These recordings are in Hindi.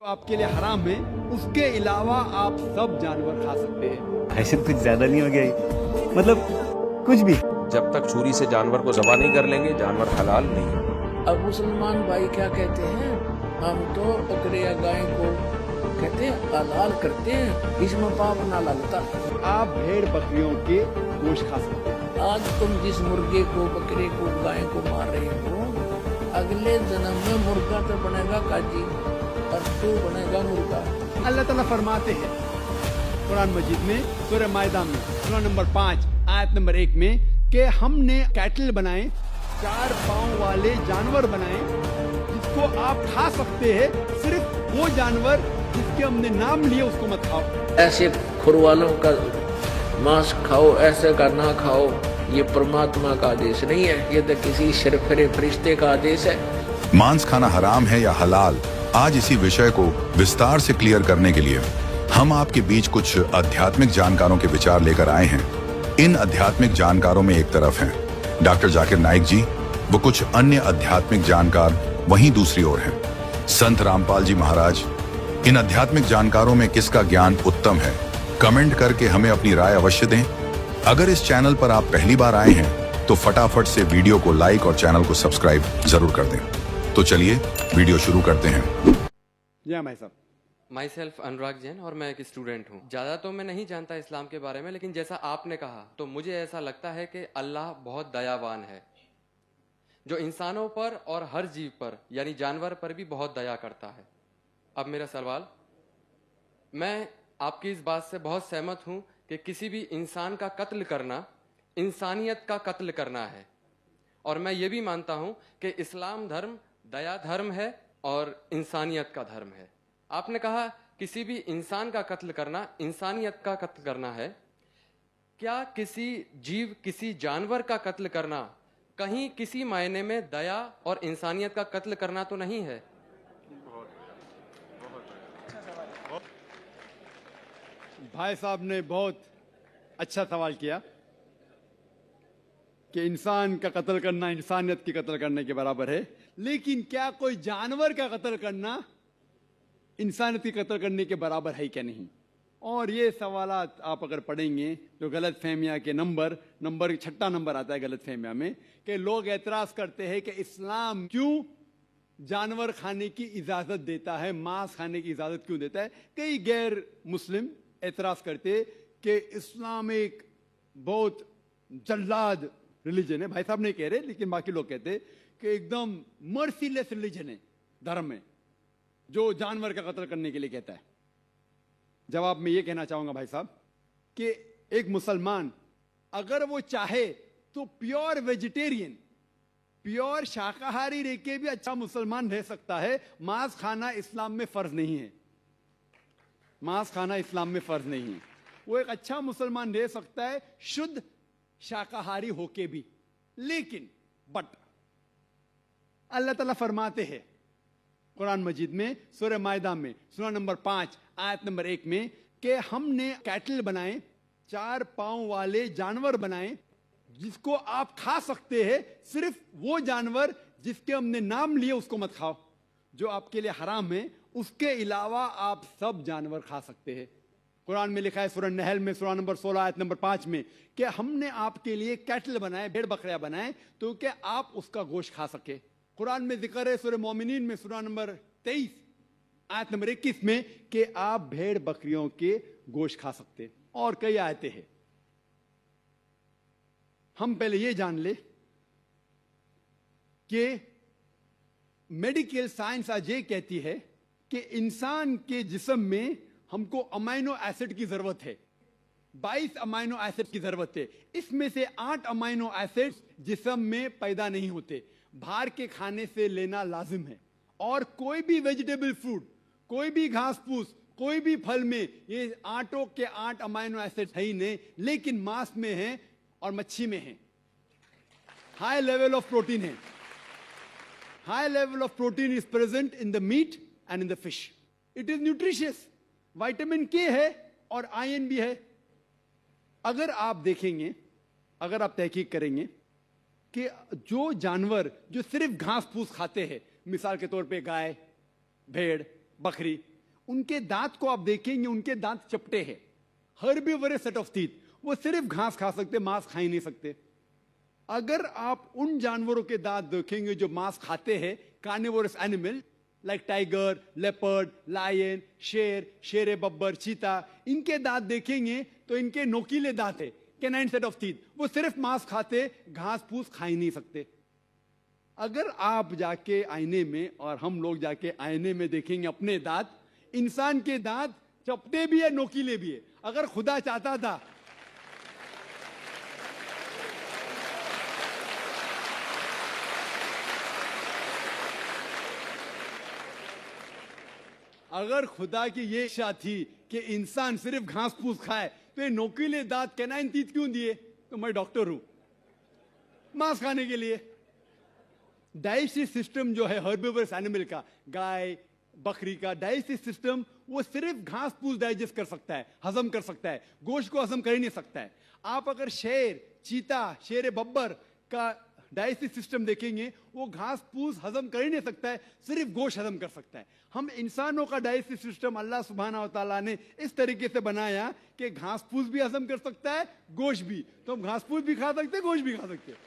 आपके लिए हराम है, उसके अलावा आप सब जानवर खा सकते हैं। ऐसे कुछ ज्यादा नहीं हो गया ये? मतलब कुछ भी। जब तक छुरी से जानवर को ज़बा नहीं कर लेंगे जानवर हलाल नहीं है। अब मुसलमान भाई क्या कहते हैं, हम तो बकरे या गाय को कहते हैं हलाल करते हैं, इसमें पाप ना लगता। आप भेड़ बकरियों के गोश्त खा सकते हैं। आज तुम जिस मुर्गे को, बकरे को, गाय को मार रहे हो, अगले जन्म में मुर्गा तो बनेगा काजी और तू बनेगा मुर्गा। अल्लाह ताला फरमाते हैं कुरान मजीद में सूरह माइदा में सूरह नंबर 5 आयत नंबर 1 में कि हमने कैटल बनाए, 4 पांव वाले जानवर बनाए जिसको आप खा सकते हैं, सिर्फ वो जानवर जिसके हमने नाम लिए उसको मत खाओ। ऐसे खुरवालों का मांस खाओ, ऐसे का ना खाओ, ये परमात्मा का आदेश नहीं है, ये तो किसी शरफरे फरिश्ते का आदेश है। मांस खाना हराम है या हलाल, आज इसी विषय को विस्तार से क्लियर करने के लिए हम आपके बीच कुछ आध्यात्मिक जानकारों के विचार लेकर आए हैं। इन आध्यात्मिक जानकारों में एक तरफ हैं डॉक्टर जाकिर नाइक जी, वो कुछ अन्य आध्यात्मिक जानकार वहीं दूसरी ओर हैं संत रामपाल जी महाराज। इन आध्यात्मिक जानकारों में किसका ज्ञान उत्तम है, कमेंट करके हमें अपनी राय अवश्य दें। अगर इस चैनल पर आप पहली बार आए हैं तो फटाफट से वीडियो को लाइक और चैनल को सब्सक्राइब जरूर कर दें। तो चलिए वीडियो शुरू करते हैं। जी हाँ भाई साहब। माई सेल्फ अनुराग जैन और मैं एक स्टूडेंट हूँ। ज़्यादा तो मैं नहीं जानता इस्लाम के बारे में, लेकिन जैसा आपने कहा तो मुझे ऐसा लगता है कि अल्लाह बहुत दयावान है, जो इंसानों पर और हर जीव पर यानी जानवर पर भी बहुत दया करता है। अब मेरा सवाल, मैं आपकी इस बात से बहुत सहमत हूँ कि किसी भी इंसान का कत्ल करना इंसानियत का कत्ल करना है, और मैं ये भी मानता हूँ कि इस्लाम धर्म दया धर्म है और इंसानियत का धर्म है। आपने कहा किसी भी इंसान का कत्ल करना इंसानियत का कत्ल करना है। क्या किसी जीव, किसी जानवर का कत्ल करना कहीं किसी मायने में दया और इंसानियत का कत्ल करना तो नहीं है? भाई साहब ने बहुत अच्छा सवाल किया कि इंसान का कत्ल करना इंसानियत की कत्ल करने के बराबर है, लेकिन क्या कोई जानवर का कत्ल करना इंसानियत की कत्ल करने के बराबर है क्या नहीं? और ये सवालात आप अगर पढ़ेंगे तो गलत फहमियाँ के नंबर 6 नंबर आता है गलत फहमिया में कि लोग एतराज़ करते हैं कि इस्लाम क्यों जानवर खाने की इजाज़त देता है, मांस खाने की इजाज़त क्यों देता है। कई गैर मुस्लिम एतराज़ करते कि इस्लाम एक बहुत जल्लाद रिलीजन है। भाई साहब नहीं कह रहे, लेकिन बाकी लोग कहते कि एकदम मर्सीलेस रिलीजन है, धर्म है जो जानवर का कत्ल करने के लिए कहता है। जवाब में ये कहना चाहूंगा भाई साहब कि एक मुसलमान अगर वो चाहे तो प्योर वेजिटेरियन, प्योर शाकाहारी रह के भी अच्छा मुसलमान रह सकता है। मांस खाना इस्लाम में फर्ज नहीं है, मांस खाना इस्लाम में फर्ज नहीं है। वो एक अच्छा मुसलमान रह सकता है शुद्ध शाकाहारी होके भी। लेकिन बट अल्लाह ताला फरमाते हैं कुरान मजीद में सूरह माइदा में सूरह नंबर 5 आयत नंबर 1 में कि हमने कैटल बनाए, 4 पांव वाले जानवर बनाए जिसको आप खा सकते हैं, सिर्फ वो जानवर जिसके हमने नाम लिए उसको मत खाओ। जो आपके लिए हराम है उसके अलावा आप सब जानवर खा सकते हैं। कुरान में लिखा है सूरह नहल में सूरह नंबर 16 आयत नंबर 5 में कि हमने आपके लिए कैटल बनाए, भेड़ बकरियां बनाए तो कि आप उसका गोश्त खा सके। कुरान में जिक्र है सूरह मोमिनीन में सूरह नंबर 23 आयत नंबर 21 में कि आप भेड़ बकरियों के गोश्त खा सकते, और कई आयतें हैं। हम पहले ये जान ले कि मेडिकल साइंस आज ये कहती है कि इंसान के जिस्म में हमको अमाइनो एसिड की जरूरत है, 22 अमाइनो एसिड की जरूरत है। इसमें से 8 अमाइनो एसिड जिस्म में पैदा नहीं होते, बाहर के खाने से लेना लाजिम है। और कोई भी वेजिटेबल फूड, कोई भी घास फूस, कोई भी फल में ये 8 के 8 अमाइनो एसिड है ही नहीं, लेकिन मांस में है और मच्छी में है। हाई लेवल ऑफ प्रोटीन है, high level of protein is present in the meat and in the fish. It is nutritious, vitamin K है और आयरन भी है। अगर आप देखेंगे, अगर आप तहकीक करेंगे कि जो जानवर जो सिर्फ घास फूस खाते हैं, मिसाल के तौर पे गाय, भेड़, बकरी, उनके दांत को आप देखेंगे, उनके दांत चपटे हैं। हर्बिवोरस सेट ऑफ टीथ, वो सिर्फ घास खा सकते, मांस खा ही नहीं सकते। अगर आप उन जानवरों के दांत देखेंगे जो मांस खाते हैं, carnivorous animal like tiger, leopard, lion, शेर, शेर बब्बर, चीता, इनके दांत देखेंगे तो इनके नोकीले दांत है, कैनाइन सेट ऑफ टीथ, वो सिर्फ मांस खाते, घास फूस खा ही नहीं सकते। अगर आप जाके आईने में और हम लोग जाके आईने में देखेंगे अपने दांत, इंसान के दांत चपटे भी है, नोकीले भी है। अगर खुदा चाहता था अगर खुदा की ये इच्छा थी कि इंसान सिर्फ घास फूस खाए, तो ये नोकीले दांत कैनाइन टीथ क्यों दिए? तो मैं डॉक्टर हूं, मांस खाने के लिए। डाइजेस्टिव सिस्टम जो है हर्बिवोरस एनिमल का, गाय बकरी का डाइजेस्टिव सिस्टम, वो सिर्फ घास फूस डाइजेस्ट कर सकता है, हजम कर सकता है, गोश्त को हजम कर ही नहीं सकता है। आप अगर शेर, चीता, शेर बब्बर का डाइजेस्टिव सिस्टम देखेंगे, वो घास फूस हजम कर ही नहीं सकता है, सिर्फ गोश्त हजम कर सकता है। हम इंसानों का डाइजेस्टिव सिस्टम अल्लाह सुब्हाना व तआला ने इस तरीके से बनाया कि घास फूस भी हजम कर सकता है, गोश्त भी। तो हम घास फूस भी खा सकते हैं, गोश्त भी खा सकते हैं।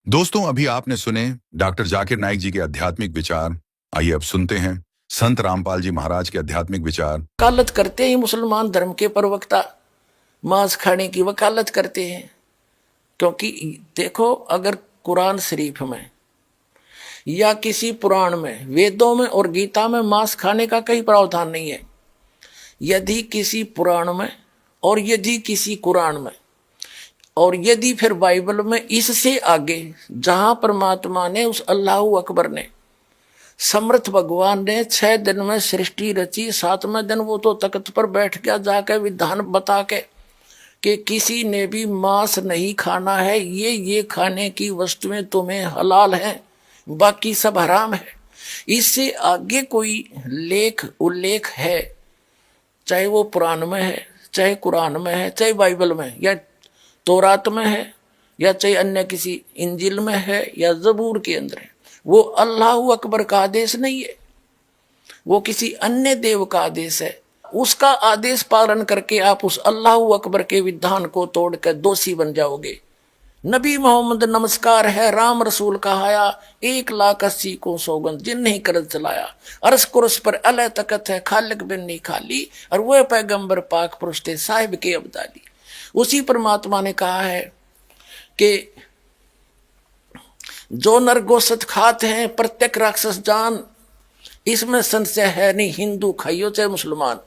दोस्तों, अभी आपने सुने डॉक्टर जाकिर नाइक जी के आध्यात्मिक विचार। आइए अब सुनते हैं संत रामपाल जी महाराज के आध्यात्मिक विचार। वकालत करते हैं मुसलमान धर्म के प्रवक्ता, मांस खाने की वकालत करते हैं। क्योंकि देखो, अगर कुरान शरीफ में या किसी पुराण में, वेदों में और गीता में मांस खाने का कहीं प्रावधान नहीं है। यदि किसी पुराण में और यदि किसी कुरान में और यदि फिर बाइबल में, इससे आगे जहां परमात्मा ने, उस अल्लाह अकबर ने, समर्थ भगवान ने 6 दिन में सृष्टि रची, 7वें दिन वो तो तख्त पर बैठ गया जाके विधान बता के कि किसी ने भी मांस नहीं खाना है, ये खाने की वस्तुएं तुम्हें हलाल हैं, बाकी सब हराम है। इससे आगे कोई लेख उल्लेख है, चाहे वो पुराण में है, चाहे कुरान में है, चाहे बाइबल में या तौरात में है, या चाहे अन्य किसी इंजिल में है या जबूर के अंदर है, वो अल्लाह अकबर का आदेश नहीं है, वो किसी अन्य देव का आदेश है। उसका आदेश पालन करके आप उस अल्लाह अकबर के विधान को तोड़कर दोषी बन जाओगे। नबी मोहम्मद नमस्कार है, राम रसूल कहाया, 1,80,000 को सौगंध जिन नहीं करत चलाया, अरस कुरस पर अलह तकत है, खालिक बिन नहीं खाली, और वह पैगंबर पाक पुरुषते साहिब के अब्दाली। उसी परमात्मा ने कहा है कि जो नर गोश्त खाते हैं प्रत्येक राक्षस जान, इसमें संशय है नहीं, हिंदू खाइयो चाहे मुसलमान।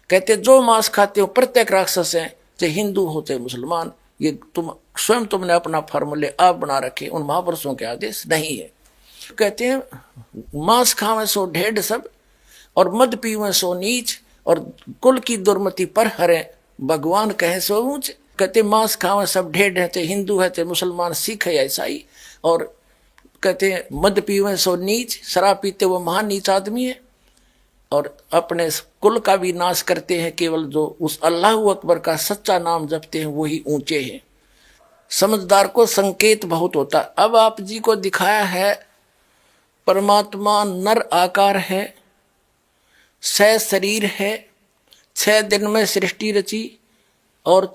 कहते जो मांस खाते हो प्रत्येक राक्षस हैं, चाहे हिंदू हो चाहे मुसलमान। ये तुमने अपना फार्मूले आप बना रखे, उन महापुरुषों के आदेश नहीं है। कहते हैं मांस खावे सो ढेढ़ सब, और मद पीवे सो नीच, और कुल की दुर्मति पर हरे, भगवान कहे सो ऊंच। कहते मांस खावे सब ढेढ़ है, चाहे हिंदू है चाहे मुसलमान, सिख है या ईसाई। और कहते हैं मद पीवे सो नीच, शराब पीते वो महान नीच आदमी है, और अपने कुल का भी नाश करते हैं। केवल जो उस अल्लाह अकबर का सच्चा नाम जपते हैं वही ऊंचे हैं। समझदार को संकेत बहुत होता। अब आप जी को दिखाया है परमात्मा नर आकार है, 6 शरीर है, 6 दिन में सृष्टि रची, और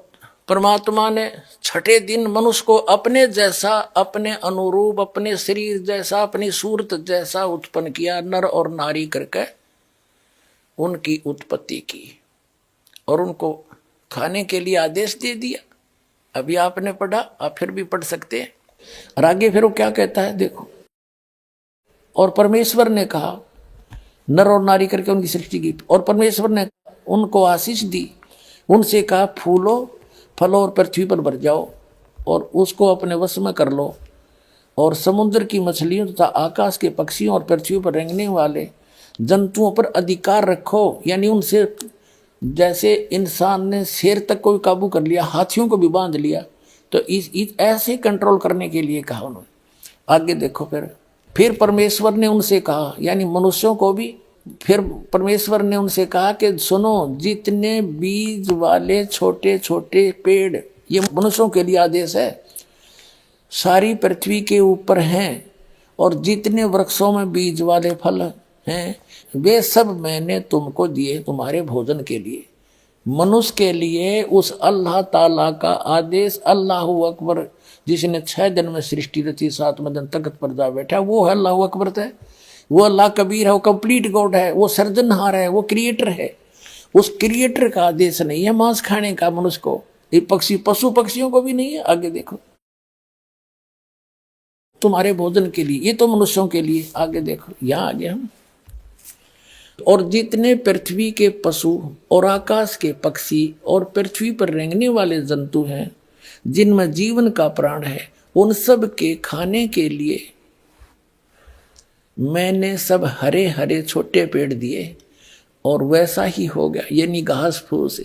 परमात्मा ने 6ठे दिन मनुष्य को अपने जैसा, अपने अनुरूप, अपने शरीर जैसा, अपनी सूरत जैसा उत्पन्न किया, नर और नारी करके उनकी उत्पत्ति की, और उनको खाने के लिए आदेश दे दिया। अभी आपने पढ़ा, आप फिर भी पढ़ सकते हैं। और आगे फिर वो क्या कहता है देखो, और परमेश्वर ने कहा, नर और नारी करके उनकी सृष्टि की, और परमेश्वर ने उनको आशीष दी, उनसे कहा फूलो फलो और पृथ्वी पर भर जाओ, और उसको अपने वश में कर लो, और समुद्र की मछलियों तथा आकाश के पक्षियों और पृथ्वी पर रेंगने वाले जंतुओं पर अधिकार रखो। यानी उनसे, जैसे इंसान ने शेर तक को भी काबू कर लिया, हाथियों को भी बांध लिया, तो इस ऐसे कंट्रोल करने के लिए कहा उन्होंने। आगे देखो, फिर परमेश्वर ने उनसे कहा, यानी मनुष्यों को भी, फिर परमेश्वर ने उनसे कहा कि सुनो, जितने बीज वाले छोटे छोटे पेड़, ये मनुष्यों के लिए आदेश है, सारी पृथ्वी के ऊपर हैं, और जितने वृक्षों में बीज वाले फल हैं वे सब मैंने तुमको दिए तुम्हारे भोजन के लिए। मनुष्य के लिए उस अल्लाह ताला का आदेश, अल्लाह अकबर, जिसने 6 दिन में सृष्टि रची, 7वें दिन तख्त पर जा बैठा, वो है अल्लाह अकबर है। वो अल्लाह कबीर है, वो कंप्लीट गॉड है, वो सर्जनहार है, वो क्रिएटर है। उस क्रिएटर का आदेश नहीं है मांस खाने का मनुष्य को, ये पक्षी पशु पक्षियों को भी नहीं है। आगे देखो, तुम्हारे भोजन के लिए, ये तो मनुष्यों के लिए। आगे देखो, यहां आगे हम, और जितने पृथ्वी के पशु और आकाश के पक्षी और पृथ्वी पर रेंगने वाले जंतु हैं, जिनमें जीवन का प्राण है, उन सब के खाने के लिए मैंने सब हरे हरे छोटे पेड़ दिए, और वैसा ही हो गया, यानी घास फूस।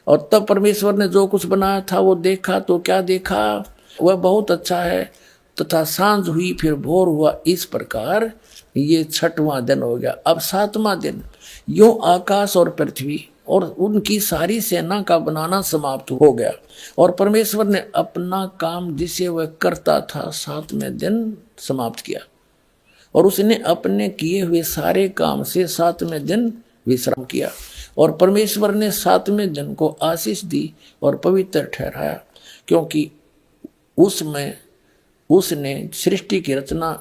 और तब परमेश्वर ने जो कुछ बनाया था वो देखा, तो क्या देखा, वह बहुत अच्छा है। तथा सांझ हुई, फिर भोर हुआ, इस प्रकार ये 6वां दिन हो गया। अब 7वां दिन, यूं आकाश और पृथ्वी और उनकी सारी सेना का बनाना समाप्त हो गया, और परमेश्वर ने अपना काम जिसे वह करता था 7वें दिन समाप्त किया, और उसने अपने किए हुए सारे काम से 7वें दिन विश्राम किया। और परमेश्वर ने 7वें दिन को आशीष दी और पवित्र ठहराया, क्योंकि उसमें उसने सृष्टि की रचना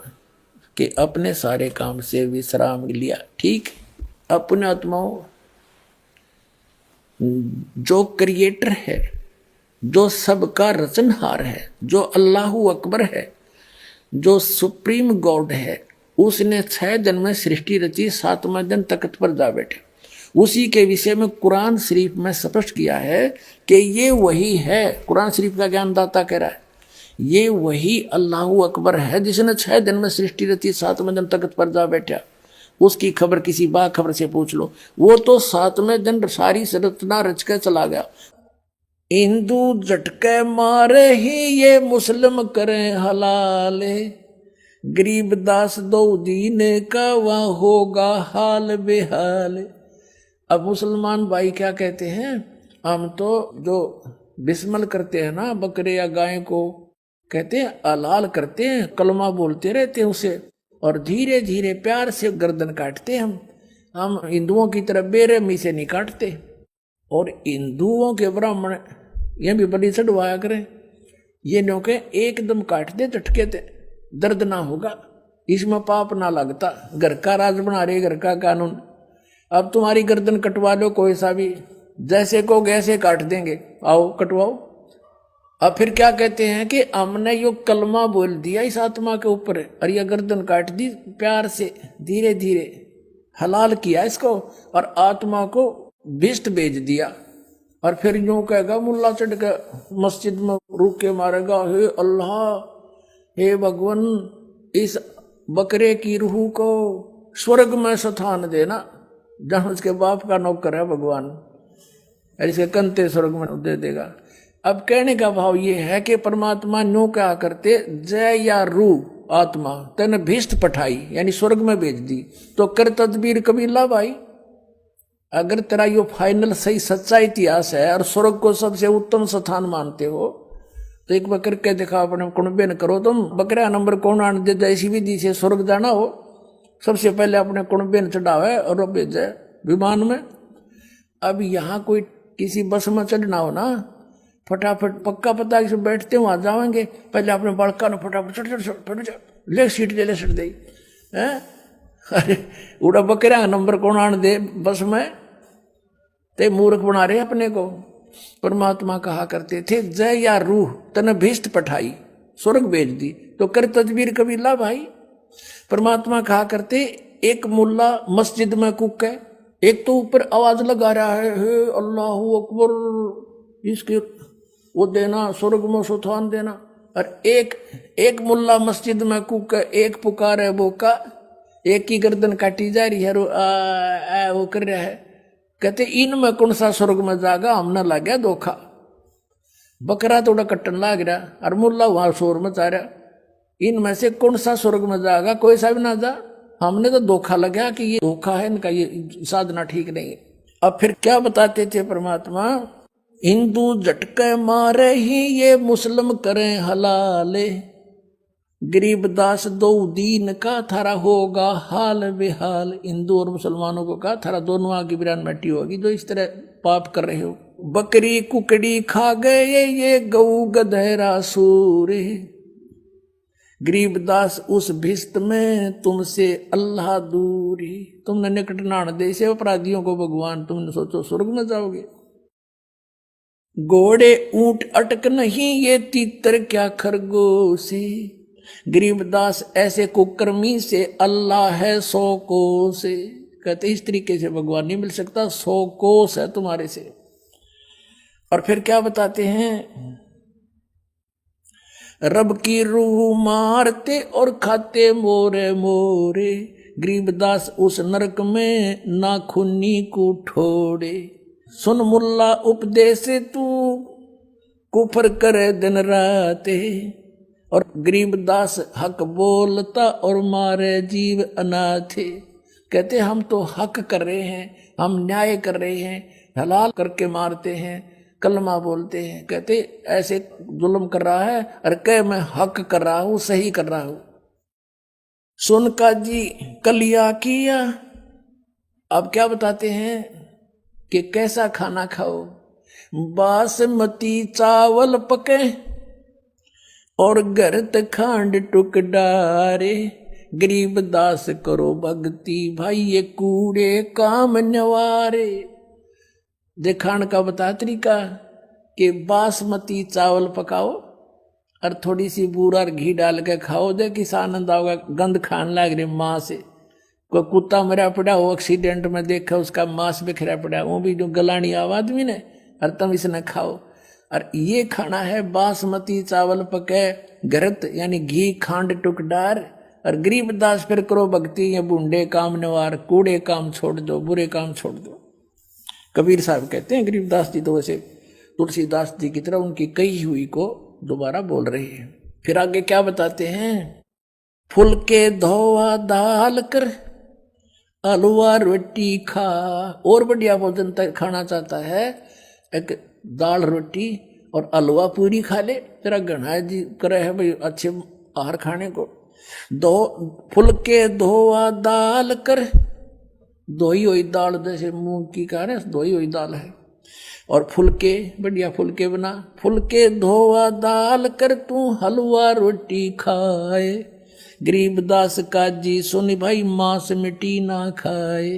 के अपने सारे काम से विश्राम लिया। ठीक, अपने आत्माओं, जो क्रिएटर है, जो सबका रचनहार है, जो अल्लाह अकबर है, जो सुप्रीम गॉड है, उसने 6 दिन में सृष्टि रची, 7वें दिन तख्त पर जा बैठे। उसी के विषय में कुरान शरीफ में स्पष्ट किया है कि ये वही है। कुरान शरीफ का ज्ञानदाता कह रहा है, ये वही अल्लाह अकबर है जिसने 6 दिन में सृष्टि रची, 7वें दिन तख्त पर जा बैठा। उसकी खबर किसी बाखबर से पूछ लो, वो तो 7वें दिन सारी रचना रच के चला गया। हिंदू झटके मारे ही ये मुस्लिम करें हलाल, गरीब दास दो दीन का वहाँ होगा हाल बेहाल। अब मुसलमान भाई क्या कहते हैं, हम तो जो बिस्मल करते हैं ना बकरे या गाय को, कहते हैं हलाल करते हैं, कलमा बोलते रहते हैं उसे, और धीरे धीरे प्यार से गर्दन काटते हैं। हम हिंदुओं की तरह बेरहमी से नहीं काटते। और हिंदुओं के ब्राह्मण ये भी बलि चढ़वाया करें, ये नो के एकदम काट दे झटके थे, दर्द ना होगा, इसमें पाप ना लगता। घर का राज बना रहे, घर का कानून। अब तुम्हारी गर्दन कटवा लो कोई सा भी, जैसे को ऐसे काट देंगे, आओ कटवाओ। अब फिर क्या कहते हैं कि हमने यो कलमा बोल दिया इस आत्मा के ऊपर, और यह गर्दन काट दी प्यार से, धीरे धीरे हलाल किया इसको, और आत्मा को भिष्ट भेज दिया। और फिर यूं कहेगा, मुल्ला चढ़ के मस्जिद में रुक के मारेगा, हे अल्लाह, हे भगवान, इस बकरे की रूह को स्वर्ग में स्थान देना, जहां उसके बाप का नौकर है भगवान, और इसके कंते स्वर्ग में दे देगा। अब कहने का भाव ये है कि परमात्मा नो क्या करते, जय या रूह आत्मा तेने भिष्ट पठाई, यानी स्वर्ग में भेज दी, तो कर तदबीर कबीला भाई। अगर तेरा यो फाइनल सही सच्चा इतिहास है और स्वर्ग को सबसे उत्तम स्थान मानते हो, तो एक बार करके दिखा, अपने कुणबे न करो तुम, बकरा नंबर कौन आने दे, ऐसी विधि से स्वर्ग जाना हो, सबसे पहले अपने कुणबे न चढ़ावे और भेजे विमान में। अब यहाँ कोई किसी बस में चढ़ना हो ना, फटाफट पक्का पता कि बैठते वहां जाएंगे, पहले अपने बड़का न फटाफट ले सीट ले सीट दे, अरे उड़ा बकरा नंबर कौन आन दे बस में, ते मूर्ख बना रहे अपने को। परमात्मा कहा करते थे, जय या रूह तने भिष्ट पठाई, स्वर्ग भेज दी, तो कर तदबीर कबीला भाई। परमात्मा कहा करते, एक मुल्ला मस्जिद में कुक है, एक तो ऊपर आवाज लगा रहा है, हे अल्लाह अकबर, इसके वो देना, स्वर्ग में सुथान देना, और एक मुल्ला मस्जिद में कुक है, एक पुकार है बोका, एक की गर्दन काटी जा रही है, वो कर रहा है। कहते इनमें कौन सा स्वर्ग में जागा, हमने लग गया धोखा। बकरा थोड़ा कट्टन लाग रहा और मुल्ला वहां शोर में चा रहा, इनमें से कौन सा स्वर्ग में जाएगा, कोई सा भी ना जा। हमने तो धोखा लगा कि ये धोखा है, इनका ये साधना ठीक नहीं है। अब फिर क्या बताते थे परमात्मा, हिंदू झटके मारे ही ये मुस्लिम करें हलाले, गरीबदास दो दीन का थारा होगा हाल बेहाल। हिंदू और मुसलमानों को कहा थारा दोनों आगे बिरान मट्टी होगी जो इस तरह पाप कर रहे हो। बकरी कुकड़ी खा गए ये गऊ गधेरा सूरे। गरीबदास उस भिस्त में तुमसे अल्लाह दूरी। तुमने निकट नाण दे से अपराधियों को भगवान, तुमने सोचो स्वर्ग में जाओगे। घोड़े ऊंट अटक नहीं ये तीतर क्या खरगोशे। गरीबदास ऐसे कुकर्मी से अल्लाह है 100 कोस से। कहते इस तरीके से भगवान नहीं मिल सकता, 100 कोस है तुम्हारे से। और फिर क्या बताते हैं, रब की रूह मारते और खाते मोरे मोरे। गरीबदास उस नरक में नाखूनी को ठोड़े। सुन मुल्ला उपदेश तू कुफर करे दिन राते। और गरीबदास हक बोलता और मारे जीव अनाथे। कहते हम तो हक कर रहे हैं, हम न्याय कर रहे हैं, हलाल करके मारते हैं, कलमा बोलते हैं। कहते ऐसे जुल्म कर रहा है और कह मैं हक कर रहा हूं, सही कर रहा हूं। सुन का जी कलिया किया। अब क्या बताते हैं कि कैसा खाना खाओ। बासमती चावल पके और गरत खांड टुक डारे। गरीबदास करो भक्ति भाई ये कूड़े काम नवारे। दिखाण का बता तरीका कि बासमती चावल पकाओ और थोड़ी सी बूरा और घी डाल के खाओ, दे किस आनंद आओगा। गंद खान लग रही माँ से। कोई कुत्ता मरा पड़ा हो एक्सीडेंट में, देखा उसका मांस बिखरा पड़ा, वो भी जो गलानी आव आदमी ने, और तुम इसने खाओ। और ये खाना है बासमती चावल पके गरत यानी घी खांड टुक डार। और गरीबदास फिर करो भक्ति ये बूढ़े काम नवार। कूड़े काम छोड़ दो, बुरे काम छोड़ दो। कबीर साहब कहते हैं गरीबदास जी तो वैसे तुलसीदास जी की तरह उनकी कही हुई को दोबारा बोल रही है। फिर आगे क्या बताते हैं, फुलके धोआ दाल कर हलवा रोटी खा। और बढ़िया भोजन खाना चाहता है, एक दाल रोटी और हलवा पूरी खा ले। तेरा घना जी करे है भाई अच्छे आहार खाने को। दो फुलके धोआ दाल कर, धोई हुई दाल जैसे मूंग की कह रहे धोई हुई दाल है। और फुलके बढ़िया फुलके बना। फुलके धोआ दाल कर तू हलवा रोटी खाए। गरीबदास काजी सुन भाई मांस मिट्टी ना खाए।